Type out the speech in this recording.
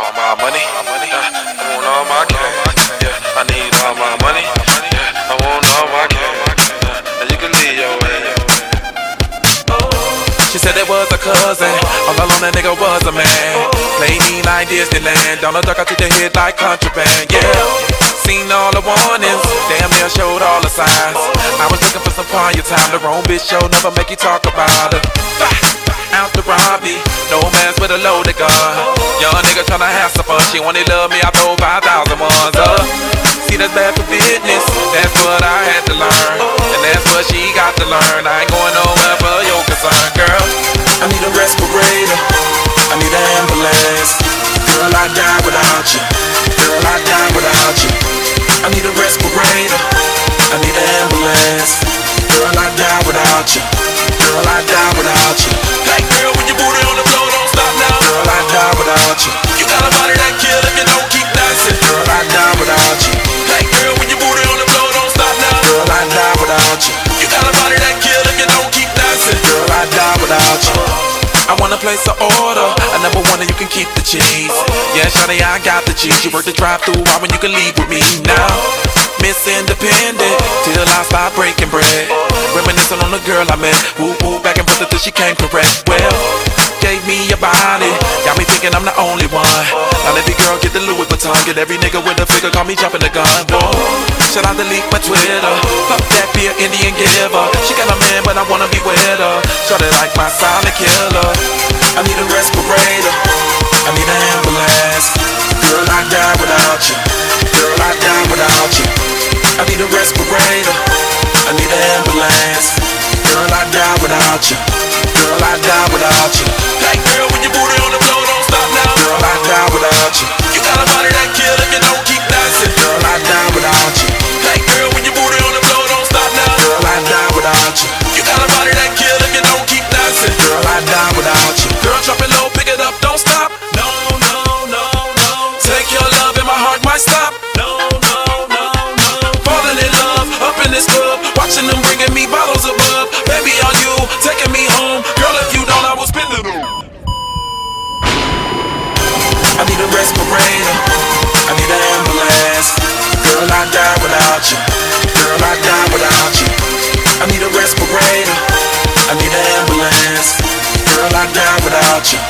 all my money. I want all my cash. Yeah, I need all my money. Yeah, I want all my cash. And you can leave your way. She said it was a cousin. All alone that nigga was a man. Play me like Disneyland. Down the dark I took the hit like contraband. Yeah, seen all the warnings. Damn near showed all the signs. I was looking for some quiet time. The wrong bitch show never make you talk about her. Out to rob me, no man's with a loaded gun. Young nigga tryna have some fun. She wanna love me, I throw 5,000 ones up. See, that's bad for business. That's what I had to learn, and that's what she got to learn. I ain't going nowhere for your concern, girl. I need a respirator, I need an ambulance. Girl, I die without you. Girl, I die without you. I need a respirator, I need an ambulance. Girl, I die without you. Girl, I die without you. Hey girl, when your booty on the floor, don't stop now. Girl, I die without you. You got a body that kill if you don't keep dancing. Girl, I die without you. Hey girl, when your booty on the floor, don't stop now. Girl, I die without you. You got a body that kill if you don't keep dancing. Girl, I die without you. I wanna place an order, a number one and you can keep the cheese. Yeah, shawty, I got the cheese. You work the drive-thru hour when you can leave with me now. Miss Independent, till I start breaking bread. Reminiscing on the girl I met, woo woo back and forth till she came correct. Well, gave me a body, got me thinking I'm the only one. Now let the girl get the Louis Vuitton, get every nigga with a figure, call me jumping the gun. Whoa, should I delete my Twitter? Fuck that be an Indian giver. She got a man but I wanna be with her. Shorty like my silent killer. I need a respirator, I need an ambulance. Girl, I die without you. Girl, I die without you. I need a respirator, I need an ambulance. Girl, I die without you. Girl, I die without you. Hey girl, when your booty on the floor, don't stop now. Girl, I die without you. You got a body that kill if you don't keep dancing. Girl, I die without you. Hey girl, when your booty on the floor, don't stop now. Girl, I die without you. You got a body that kill if you don't keep dancing. Girl, I die without you. Girl, drop it low, pick it up, don't stop. No, no, no, no. Take your love and my heart might stop. No, no, no, no. Falling in love, up in this club, watching them bringing me bottles of bub. Baby, are you taking me home? Girl, if you don't, I will spin it on. I need a respirator, I need an ambulance. Girl, I die without you. Girl, I die without you. I need a respirator, I need an ambulance. Girl, I die without you.